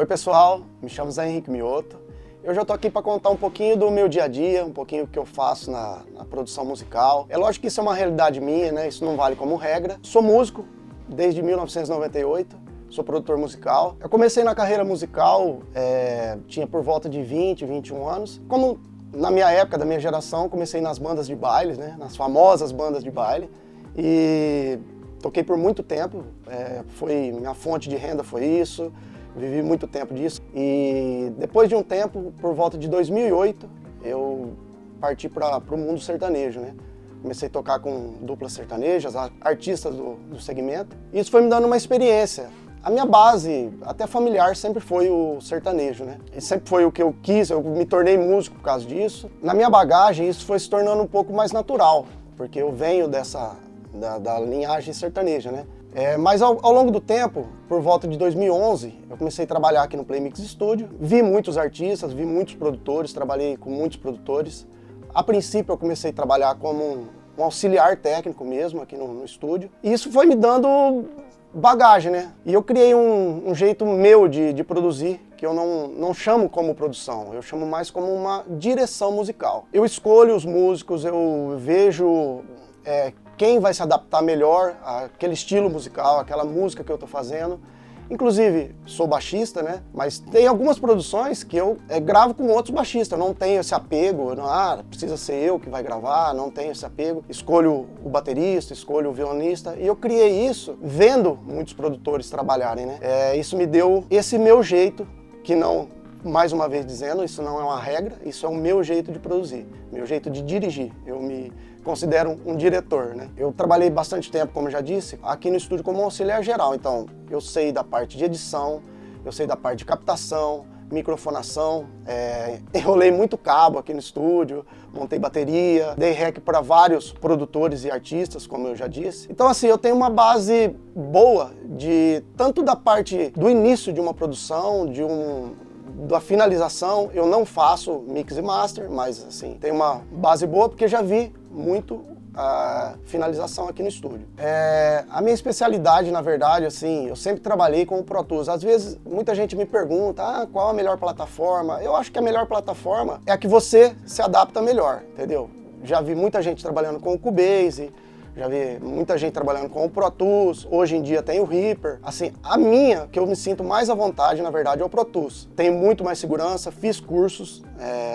Oi pessoal, me chamo Zé Henrique Mioto. Eu já tô aqui para contar um pouquinho do meu dia a dia, um pouquinho do que eu faço na produção musical. É lógico que isso é uma realidade minha, né? Isso não vale como regra. Sou músico desde 1998, sou produtor musical. Eu comecei na carreira musical, tinha por volta de 20, 21 anos. Como na minha época, da minha geração, comecei nas bandas de baile, né? Nas famosas bandas de baile. E toquei por muito tempo, minha fonte de renda foi isso. Vivi muito tempo disso e depois de um tempo, por volta de 2008, eu parti para o mundo sertanejo, né? Comecei a tocar com duplas sertanejas, artistas do segmento. E isso foi me dando uma experiência. A minha base, até familiar, sempre foi o sertanejo, né? E sempre foi o que eu quis, eu me tornei músico por causa disso. Na minha bagagem, isso foi se tornando um pouco mais natural, porque eu venho da linhagem sertaneja, né? Mas ao longo do tempo, por volta de 2011, eu comecei a trabalhar aqui no Play Mix Studio. Vi muitos artistas, vi muitos produtores, trabalhei com muitos produtores. A princípio eu comecei a trabalhar como um auxiliar técnico mesmo aqui no estúdio. E isso foi me dando bagagem, né? E eu criei um jeito meu de produzir, que eu não chamo como produção, eu chamo mais como uma direção musical. Eu escolho os músicos, eu vejo quem vai se adaptar melhor àquele estilo musical, àquela música que eu tô fazendo. Inclusive, sou baixista, né? Mas tem algumas produções que eu gravo com outros baixistas, eu não tenho esse apego, precisa ser eu que vai gravar, não tenho esse apego. Escolho o baterista, escolho o violonista, e eu criei isso vendo muitos produtores trabalharem, né? Isso me deu esse meu jeito, que não, mais uma vez dizendo, isso não é uma regra, isso é o meu jeito de produzir, meu jeito de dirigir. Eu me considero um diretor, né? Eu trabalhei bastante tempo, como eu já disse, aqui no estúdio como auxiliar geral, então eu sei da parte de edição, eu sei da parte de captação, microfonação, enrolei muito cabo aqui no estúdio, montei bateria, dei rec para vários produtores e artistas, como eu já disse. Então assim, eu tenho uma base boa tanto da parte do início de uma produção, da finalização. Eu não faço mix e master, mas assim, tem uma base boa porque já vi muito a finalização aqui no estúdio. A minha especialidade, na verdade, assim, eu sempre trabalhei com o Pro Tools. Às vezes, muita gente me pergunta, qual a melhor plataforma? Eu acho que a melhor plataforma é a que você se adapta melhor, entendeu? Já vi muita gente trabalhando com o Cubase, já vi muita gente trabalhando com o Pro Tools, hoje em dia tem o Reaper. Assim, a minha, que eu me sinto mais à vontade, na verdade, é o Pro Tools. Tenho muito mais segurança, fiz cursos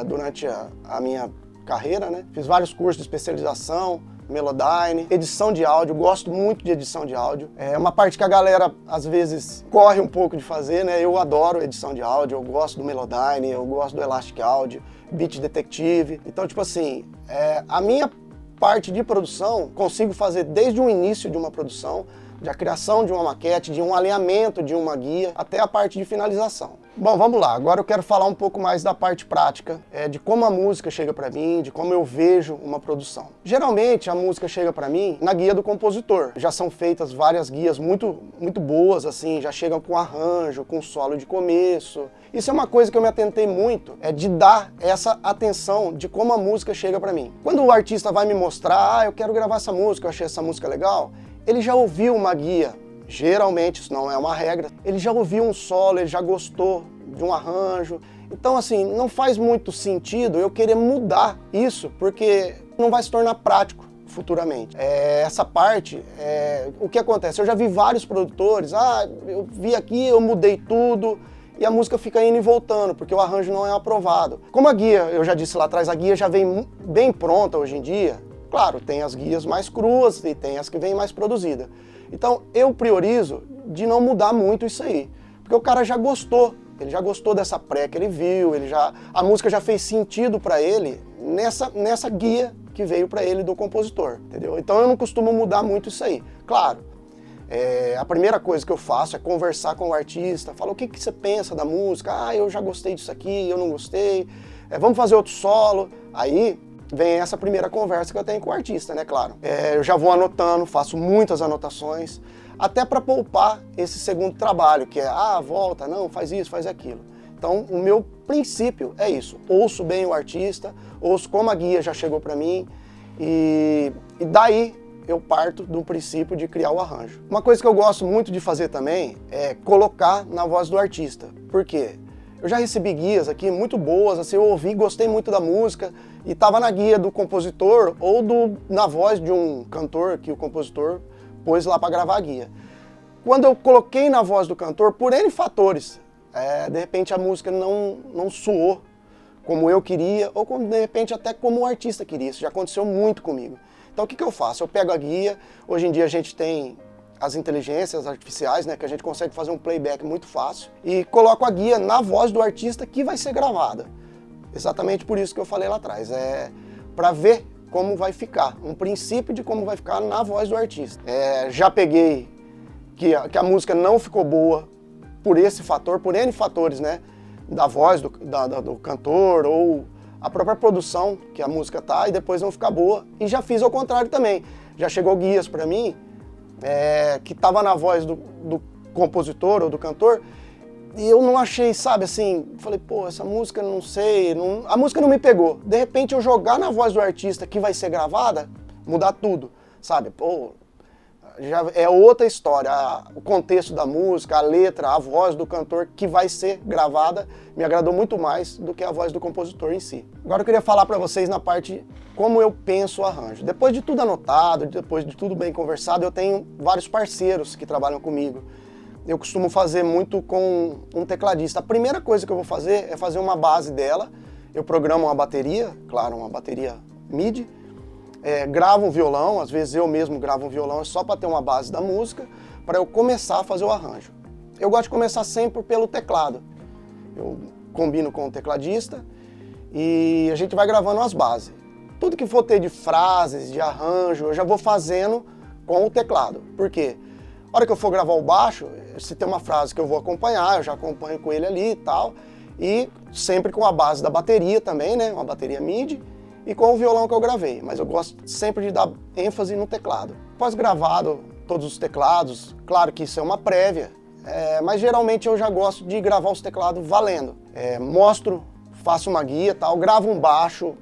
durante a minha carreira, né? Fiz vários cursos de especialização, Melodyne, edição de áudio, gosto muito de edição de áudio. É uma parte que a galera, às vezes, corre um pouco de fazer, né? Eu adoro edição de áudio, eu gosto do Melodyne, eu gosto do Elastic Audio, Beat Detective. Então, tipo assim, a minha parte de produção, consigo fazer desde o início de uma produção, da criação de uma maquete, de um alinhamento de uma guia, até a parte de finalização. Bom, vamos lá, agora eu quero falar um pouco mais da parte prática, de como a música chega para mim, de como eu vejo uma produção. Geralmente a música chega para mim na guia do compositor. Já são feitas várias guias muito, muito boas, assim, já chegam com arranjo, com solo de começo. Isso é uma coisa que eu me atentei muito, de dar essa atenção de como a música chega para mim. Quando o artista vai me mostrar, eu quero gravar essa música, eu achei essa música legal, ele já ouviu uma guia, geralmente, isso não é uma regra, ele já ouviu um solo, ele já gostou de um arranjo. Então, assim, não faz muito sentido eu querer mudar isso, porque não vai se tornar prático futuramente. Essa parte, o que acontece? Eu já vi vários produtores, eu vi aqui, eu mudei tudo, e a música fica indo e voltando, porque o arranjo não é aprovado. Como a guia, eu já disse lá atrás, a guia já vem bem pronta hoje em dia. Claro, tem as guias mais cruas e tem as que vêm mais produzidas. Então, eu priorizo de não mudar muito isso aí. Porque o cara já gostou, ele já gostou dessa pré que ele viu, a música já fez sentido para ele nessa guia que veio para ele do compositor, entendeu? Então, eu não costumo mudar muito isso aí. Claro, a primeira coisa que eu faço é conversar com o artista, falar o que você pensa da música, eu já gostei disso aqui, eu não gostei, vamos fazer outro solo. Aí vem essa primeira conversa que eu tenho com o artista, né, claro. Eu já vou anotando, faço muitas anotações, até para poupar esse segundo trabalho, que volta, não, faz isso, faz aquilo. Então, o meu princípio é isso, ouço bem o artista, ouço como a guia já chegou para mim, e daí eu parto do princípio de criar o arranjo. Uma coisa que eu gosto muito de fazer também é colocar na voz do artista. Por quê? Eu já recebi guias aqui muito boas, assim, eu ouvi, gostei muito da música e estava na guia do compositor ou na voz de um cantor que o compositor pôs lá para gravar a guia. Quando eu coloquei na voz do cantor, por N fatores, de repente a música não soou como eu queria ou de repente até como o artista queria. Isso já aconteceu muito comigo. Então o que eu faço? Eu pego a guia, hoje em dia a gente tem as inteligências artificiais, né, que a gente consegue fazer um playback muito fácil, e coloco a guia na voz do artista que vai ser gravada. Exatamente por isso que eu falei lá atrás, para ver como vai ficar, um princípio de como vai ficar na voz do artista. Já peguei que a música não ficou boa por esse fator, por N fatores, né, da voz do cantor ou a própria produção que a música tá e depois não ficar boa, e já fiz ao contrário também. Já chegou guias para mim que estava na voz do compositor ou do cantor, e eu não achei, sabe, assim, falei, pô, essa música, não sei, a música não me pegou. De repente eu jogar na voz do artista que vai ser gravada, mudar tudo, sabe, pô, já é outra história, o contexto da música, a letra, a voz do cantor que vai ser gravada me agradou muito mais do que a voz do compositor em si. Agora eu queria falar para vocês na parte como eu penso o arranjo. Depois de tudo anotado, depois de tudo bem conversado, eu tenho vários parceiros que trabalham comigo. Eu costumo fazer muito com um tecladista. A primeira coisa que eu vou fazer é fazer uma base dela. Eu programo uma bateria, claro, uma bateria MIDI, gravo um violão, às vezes eu mesmo gravo um violão só para ter uma base da música, para eu começar a fazer o arranjo. Eu gosto de começar sempre pelo teclado. Eu combino com o tecladista e a gente vai gravando as bases. Tudo que for ter de frases, de arranjo, eu já vou fazendo com o teclado. Por quê? A hora que eu for gravar o baixo, se tem uma frase que eu vou acompanhar, eu já acompanho com ele ali e tal, e sempre com a base da bateria também, né, uma bateria MIDI, e com o violão que eu gravei, mas eu gosto sempre de dar ênfase no teclado. Após gravado todos os teclados, claro que isso é uma prévia, mas geralmente eu já gosto de gravar os teclados valendo. Mostro, faço uma guia, tal, gravo um baixo,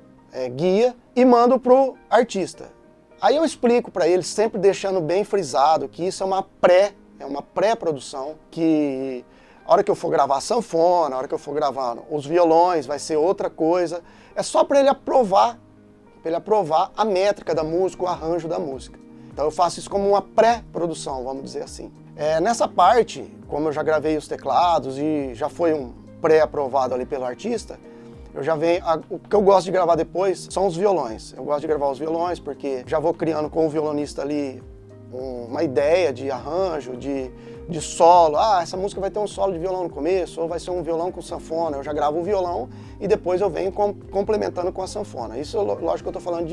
guia, e mando pro artista. Aí eu explico para ele, sempre deixando bem frisado, que isso é uma pré-produção, que a hora que eu for gravar a sanfona, a hora que eu for gravar os violões, vai ser outra coisa. É só para ele aprovar a métrica da música, o arranjo da música. Então eu faço isso como uma pré-produção, vamos dizer assim. Nessa parte, como eu já gravei os teclados e já foi um pré-aprovado ali pelo artista, eu já venho, o que eu gosto de gravar depois são os violões. Eu gosto de gravar os violões porque já vou criando com o violonista ali uma ideia de arranjo, de solo. Essa música vai ter um solo de violão no começo, ou vai ser um violão com sanfona. Eu já gravo o violão e depois eu venho complementando com a sanfona. Isso, lógico que eu tô falando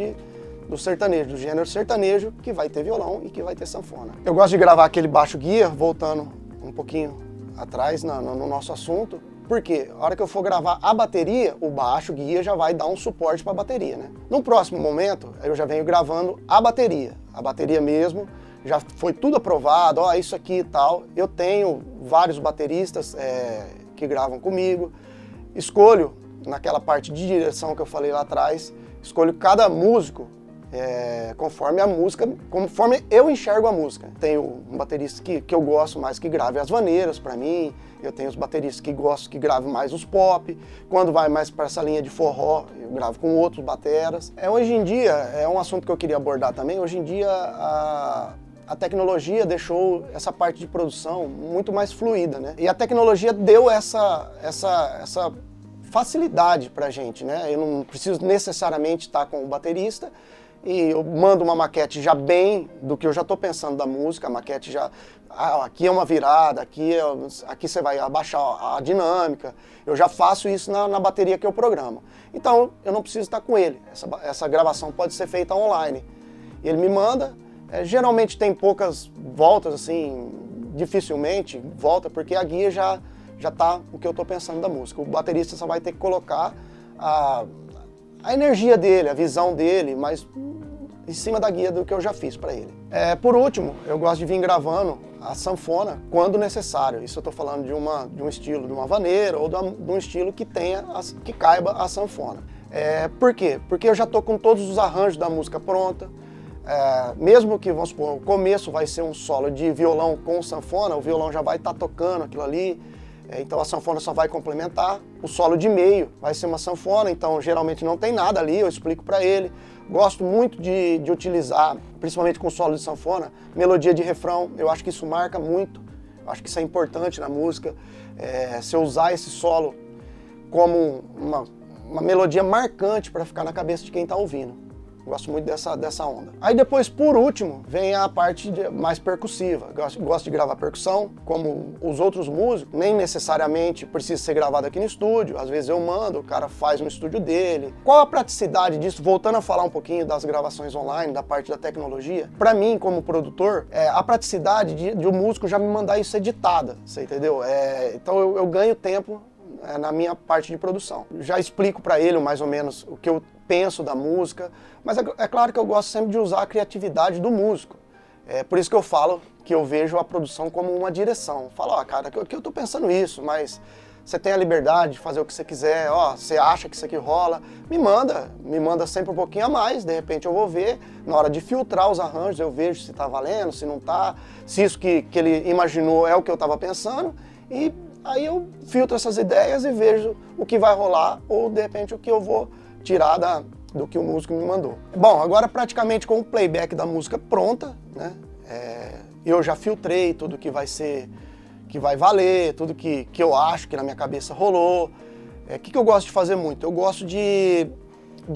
do sertanejo, do gênero sertanejo, que vai ter violão e que vai ter sanfona. Eu gosto de gravar aquele baixo guia, voltando um pouquinho atrás no nosso assunto, porque a hora que eu for gravar a bateria, o baixo guia já vai dar um suporte para a bateria, né? No próximo momento, eu já venho gravando a bateria mesmo, já foi tudo aprovado, isso aqui e tal. Eu tenho vários bateristas que gravam comigo, escolho, naquela parte de direção que eu falei lá atrás, escolho cada músico conforme a música, conforme eu enxergo a música. Tenho um baterista que eu gosto mais que grave as vaneiras para mim, eu tenho os bateristas que gosto que gravem mais os pop, quando vai mais para essa linha de forró, eu gravo com outros bateras. Hoje em dia, é um assunto que eu queria abordar também, hoje em dia a tecnologia deixou essa parte de produção muito mais fluida, né? E a tecnologia deu essa facilidade pra gente, né? Eu não preciso necessariamente estar com o baterista, e eu mando uma maquete já bem do que eu já estou pensando da música, a maquete já, aqui é uma virada, aqui você vai abaixar a dinâmica, eu já faço isso na bateria que eu programo. Então eu não preciso estar com ele, essa gravação pode ser feita online. Ele me manda, geralmente tem poucas voltas, assim, dificilmente volta, porque a guia já está o que eu estou pensando da música. O baterista só vai ter que colocar a energia dele, a visão dele, mas em cima da guia do que eu já fiz para ele. Por último, eu gosto de vir gravando a sanfona quando necessário. Isso eu estou falando de um estilo, de uma vaneira ou de um estilo que caiba a sanfona. Por quê? Porque eu já estou com todos os arranjos da música pronta. Mesmo que, vamos supor, o começo vai ser um solo de violão com sanfona, o violão já vai estar tocando aquilo ali. Então a sanfona só vai complementar. O solo de meio vai ser uma sanfona, então geralmente não tem nada ali, eu explico para ele. Gosto muito de utilizar, principalmente com solo de sanfona, melodia de refrão. Eu acho que isso marca muito, eu acho que isso é importante na música. Se eu usar esse solo como uma melodia marcante para ficar na cabeça de quem está ouvindo. Gosto muito dessa onda. Aí depois, por último, vem a parte mais percussiva. Gosto de gravar percussão, como os outros músicos, nem necessariamente precisa ser gravado aqui no estúdio. Às vezes eu mando, o cara faz no estúdio dele. Qual a praticidade disso? Voltando a falar um pouquinho das gravações online, da parte da tecnologia. Para mim, como produtor, a praticidade de o músico já me mandar isso editada, você entendeu? Então eu ganho tempo na minha parte de produção. Já explico para ele mais ou menos o que eu penso da música, mas é claro que eu gosto sempre de usar a criatividade do músico. Por isso que eu falo que eu vejo a produção como uma direção. Falo, cara, que eu tô pensando isso, mas você tem a liberdade de fazer o que você quiser, você acha que isso aqui rola, me manda sempre um pouquinho a mais, de repente eu vou ver, na hora de filtrar os arranjos eu vejo se tá valendo, se não tá, se isso que ele imaginou é o que eu tava pensando, e aí eu filtro essas ideias e vejo o que vai rolar ou, de repente, o que eu vou tirar do que o músico me mandou. Bom, agora praticamente com o playback da música pronta, né? Eu já filtrei tudo que vai valer, tudo que eu acho que na minha cabeça rolou. O que eu gosto de fazer muito? Eu gosto de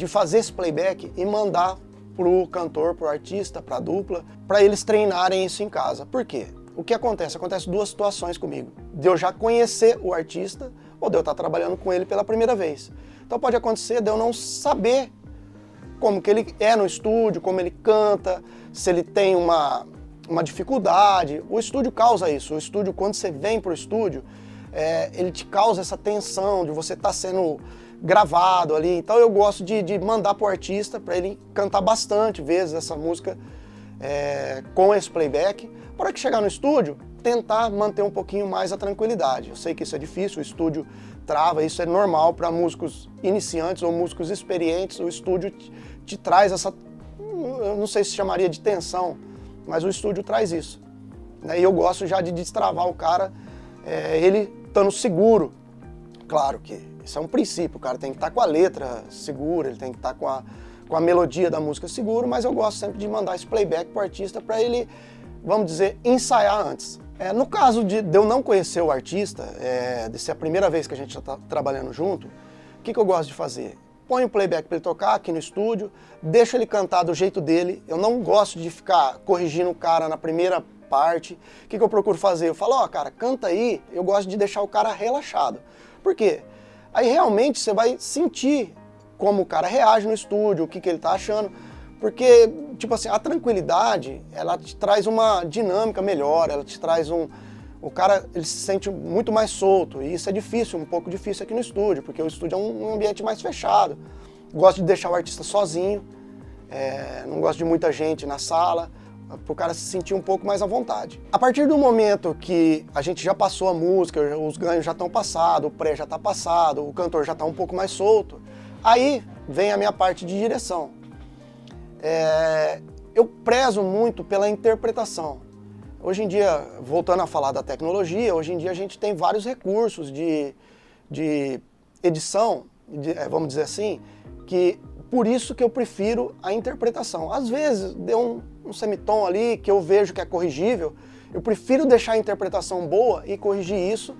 fazer esse playback e mandar pro cantor, pro artista, pra dupla, para eles treinarem isso em casa. Por quê? O que acontece? Acontece duas situações comigo. De eu já conhecer o artista ou de eu estar trabalhando com ele pela primeira vez. Então pode acontecer de eu não saber como que ele é no estúdio, como ele canta, se ele tem uma dificuldade. O estúdio causa isso. O estúdio, quando você vem para o estúdio, ele te causa essa tensão de você estar sendo gravado ali. Então eu gosto de mandar para o artista, para ele cantar bastante vezes essa música com esse playback, para que chegar no estúdio, tentar manter um pouquinho mais a tranquilidade. Eu sei que isso é difícil, o estúdio trava, isso é normal para músicos iniciantes ou músicos experientes, o estúdio te traz essa, eu não sei se chamaria de tensão, mas o estúdio traz isso. E eu gosto já de destravar o cara, ele estando seguro. Claro que isso é um princípio, o cara tem que estar com a letra segura, ele tem que estar com a melodia da música seguro, mas eu gosto sempre de mandar esse playback pro artista para ele, vamos dizer, ensaiar antes. No caso de eu não conhecer o artista, de ser a primeira vez que a gente já está trabalhando junto, o que eu gosto de fazer? Põe o playback para ele tocar aqui no estúdio, deixa ele cantar do jeito dele, eu não gosto de ficar corrigindo o cara na primeira parte. O que eu procuro fazer? Eu falo, cara, canta aí, eu gosto de deixar o cara relaxado. Por quê? Aí realmente você vai sentir como o cara reage no estúdio, o que ele tá achando. Porque, tipo assim, a tranquilidade, ela te traz uma dinâmica melhor, ela te traz o cara, ele se sente muito mais solto, e isso é difícil, um pouco difícil aqui no estúdio, porque o estúdio é um ambiente mais fechado. Gosto de deixar o artista sozinho, não gosto de muita gente na sala, para o cara se sentir um pouco mais à vontade. A partir do momento que a gente já passou a música, os ganhos já estão passados, o pré já está passado, o cantor já está um pouco mais solto, aí vem a minha parte de direção. Eu prezo muito pela interpretação. Hoje em dia, voltando a falar da tecnologia, hoje em dia a gente tem vários recursos de edição, vamos dizer assim, que por isso que eu prefiro a interpretação. Às vezes, deu um semitom ali que eu vejo que é corrigível, eu prefiro deixar a interpretação boa e corrigir isso,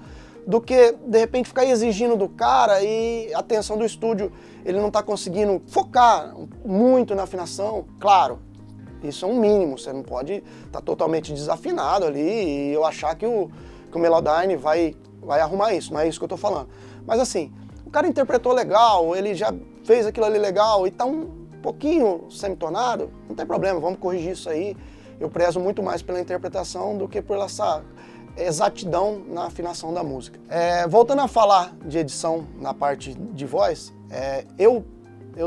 do que, de repente, ficar exigindo do cara e a atenção do estúdio, ele não está conseguindo focar muito na afinação. Claro, isso é um mínimo, você não pode estar totalmente desafinado ali e eu achar que o Melodyne vai arrumar isso, não é isso que eu estou falando. Mas assim, o cara interpretou legal, ele já fez aquilo ali legal e está um pouquinho semitonado, não tem problema, vamos corrigir isso aí. Eu prezo muito mais pela interpretação do que por essa exatidão na afinação da música. Voltando a falar de edição na parte de voz, eu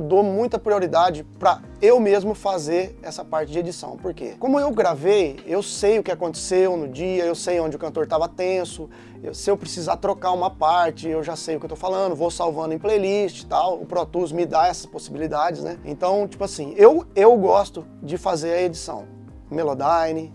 dou muita prioridade para eu mesmo fazer essa parte de edição. Por quê? Como eu gravei, eu sei o que aconteceu no dia, eu sei onde o cantor estava tenso, se eu precisar trocar uma parte, eu já sei o que eu tô falando, vou salvando em playlist e tal, o Pro Tools me dá essas possibilidades, né? Então, tipo assim, eu gosto de fazer a edição. Melodyne,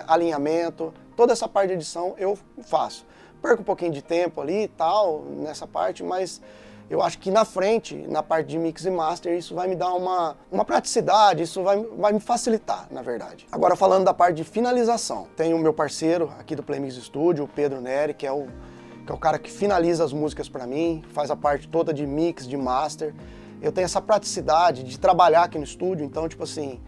alinhamento, toda essa parte de edição eu faço. perco um pouquinho de tempo ali e tal, nessa parte, mas eu acho que na frente, na parte de mix e master, isso vai me dar uma praticidade, isso vai me facilitar, na verdade. Agora falando da parte de finalização, tem o meu parceiro aqui do Play Mix Studio, o Pedro Neri, que é o cara que finaliza as músicas para mim, faz a parte toda de mix, de master. Eu tenho essa praticidade de trabalhar aqui no estúdio, então tipo assim,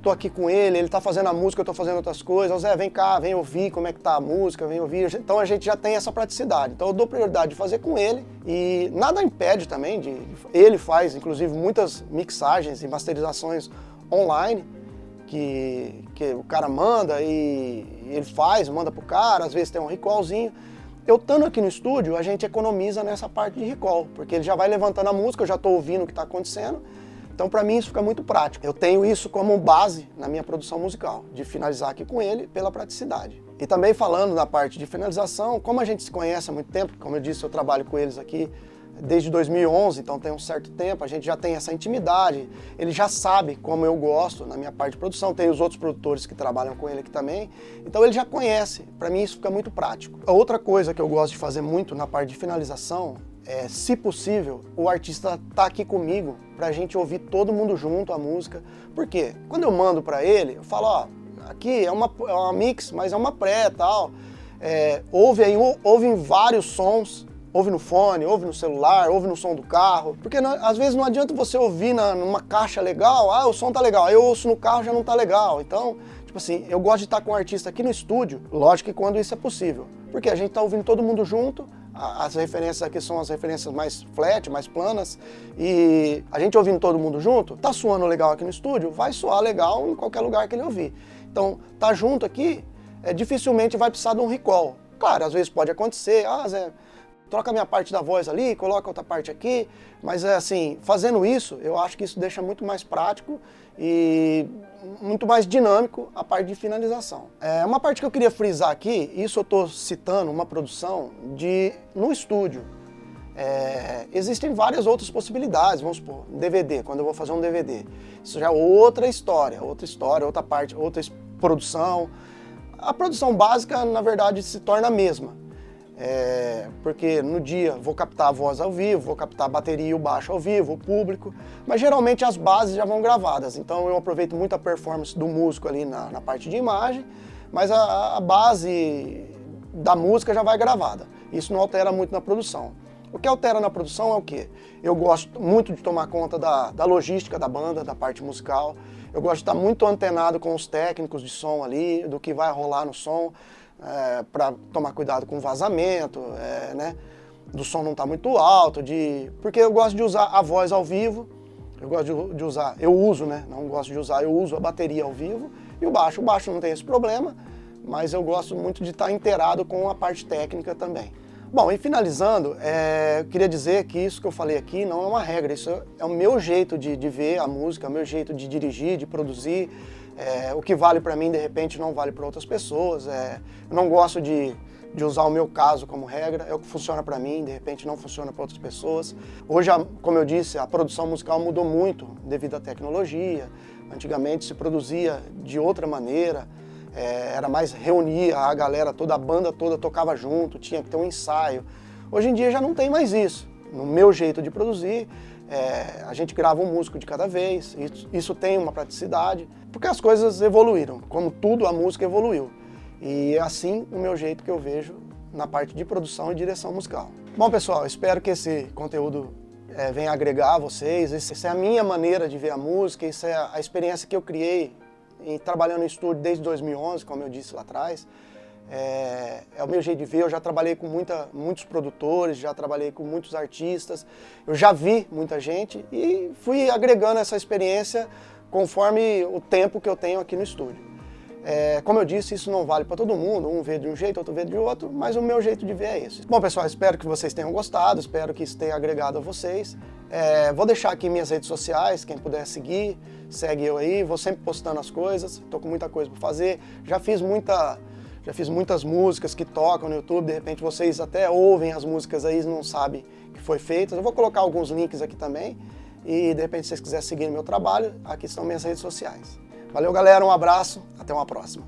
tô aqui com ele tá fazendo a música, eu tô fazendo outras coisas. Ô Zé, vem cá, vem ouvir como é que tá a música, vem ouvir. Então a gente já tem essa praticidade. Então eu dou prioridade de fazer com ele e nada impede também ele faz, inclusive, muitas mixagens e masterizações online que o cara manda e ele faz, manda pro cara, às vezes tem um recallzinho. Eu estando aqui no estúdio, a gente economiza nessa parte de recall, porque ele já vai levantando a música, eu já tô ouvindo o que tá acontecendo. Então, para mim, isso fica muito prático. Eu tenho isso como base na minha produção musical, de finalizar aqui com ele pela praticidade. E também falando na parte de finalização, como a gente se conhece há muito tempo, como eu disse, eu trabalho com eles aqui desde 2011, então tem um certo tempo, a gente já tem essa intimidade, ele já sabe como eu gosto na minha parte de produção, tem os outros produtores que trabalham com ele aqui também, então ele já conhece, para mim isso fica muito prático. A outra coisa que eu gosto de fazer muito na parte de finalização se possível, o artista tá aqui comigo pra gente ouvir todo mundo junto a música. Por quê? Quando eu mando pra ele, eu falo, ó, aqui é uma mix, mas é uma pré e tal. Ouve em vários sons, ouve no fone, ouve no celular, ouve no som do carro. Porque às vezes não adianta você ouvir numa caixa legal, o som tá legal, aí eu ouço no carro já não tá legal. Então, tipo assim, eu gosto de estar com o artista aqui no estúdio, lógico que quando isso é possível. Porque a gente tá ouvindo todo mundo junto, as referências aqui são as referências mais flat, mais planas, e a gente ouvindo todo mundo junto, tá soando legal aqui no estúdio, vai soar legal em qualquer lugar que ele ouvir. Então, tá junto aqui, dificilmente vai precisar de um recall. Claro, às vezes pode acontecer, Zé, troca a minha parte da voz ali, coloca outra parte aqui, mas assim, fazendo isso, eu acho que isso deixa muito mais prático e muito mais dinâmico a parte de finalização. Uma parte que eu queria frisar aqui, isso eu estou citando uma produção no estúdio. Existem várias outras possibilidades, vamos supor, DVD, quando eu vou fazer um DVD. Isso já é outra história, outra parte, outra produção. A produção básica, na verdade, se torna a mesma. Porque no dia vou captar a voz ao vivo, vou captar a bateria e o baixo ao vivo, o público, mas geralmente as bases já vão gravadas, então eu aproveito muito a performance do músico ali na parte de imagem, mas a base da música já vai gravada, isso não altera muito na produção. O que altera na produção é o quê? Eu gosto muito de tomar conta da logística da banda, da parte musical, eu gosto de estar muito antenado com os técnicos de som ali, do que vai rolar no som, para tomar cuidado com o vazamento, né, do som não estar muito alto, porque eu gosto de usar a voz ao vivo, eu uso a bateria ao vivo e o baixo não tem esse problema, mas eu gosto muito de estar inteirado com a parte técnica também. Bom, e finalizando, eu queria dizer que isso que eu falei aqui não é uma regra, isso é o meu jeito de ver a música, é o meu jeito de dirigir, de produzir. O que vale para mim, de repente, não vale para outras pessoas. Eu não gosto de usar o meu caso como regra, é o que funciona para mim, de repente não funciona para outras pessoas. Hoje, como eu disse, a produção musical mudou muito devido à tecnologia. Antigamente se produzia de outra maneira, era mais reunir a galera toda, a banda toda tocava junto, tinha que ter um ensaio. Hoje em dia já não tem mais isso. No meu jeito de produzir, a gente grava um músico de cada vez, isso tem uma praticidade, porque as coisas evoluíram, como tudo a música evoluiu. E é assim o meu jeito que eu vejo na parte de produção e direção musical. Bom pessoal, espero que esse conteúdo venha agregar a vocês, essa é a minha maneira de ver a música, isso é a experiência que eu criei trabalhando no estúdio desde 2011, como eu disse lá atrás. É o meu jeito de ver, eu já trabalhei com muitos produtores, já trabalhei com muitos artistas, eu já vi muita gente e fui agregando essa experiência conforme o tempo que eu tenho aqui no estúdio. Como eu disse, isso não vale para todo mundo, um vê de um jeito, outro vê de outro, mas o meu jeito de ver é esse. Bom pessoal, espero que vocês tenham gostado, espero que isso tenha agregado a vocês. Vou deixar aqui minhas redes sociais, quem puder seguir, segue eu aí, vou sempre postando as coisas, estou com muita coisa para fazer, já fiz muitas músicas que tocam no YouTube, de repente vocês até ouvem as músicas aí e não sabem que foi feito. Eu vou colocar alguns links aqui também e de repente se vocês quiserem seguir o meu trabalho, aqui estão minhas redes sociais. Valeu galera, um abraço, até uma próxima.